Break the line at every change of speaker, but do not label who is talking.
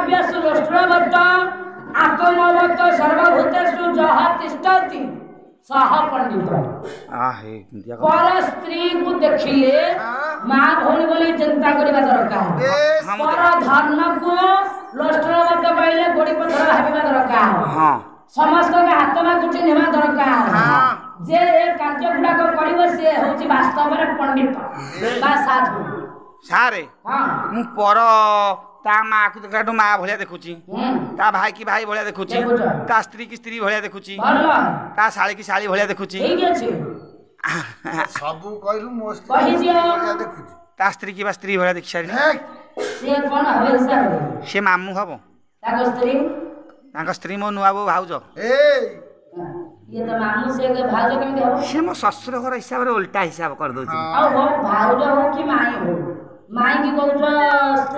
काव्यसु लोष्ट्रवत् आत्मवत् सर्वभूतेषु जः तिष्ठति सह पंडित पर स्त्री को देखिले माँ भौणी बोली चिंता करबा दरकार पर धर्म को लोष्ट्रवत् पाइले गोड़ी पत्थर भाबिबा दरकार समस्त आत्मा को चिन्हवा दरकार जे कार्य गुडाक करिवो से होची वास्तव में पंडित बा साधु
सारे मु पर ता माँ को देखाटू माँ भलिया देखुची ता भाई की भाई भलिया देखुची ता स्त्री की स्त्री भलिया देखुची ता साली की साली भलिया देखुची
ठीक अछि
सबु कहलु मोस्ट
कहि दियो
देखुची
ता स्त्री की बा स्त्री भलिया देखि सारी
से कोन हबे हिसाब
से मामू हबो
ताको स्त्री
ताको स्त्री मो नुआ बो भाउज
ए
ये तो मामू से के भाउज केमि हबो
से मो ससुर घर हिसाब रे उल्टा हिसाब कर दोची
आ हो भाउज हो कि माई हो माई की कहउछ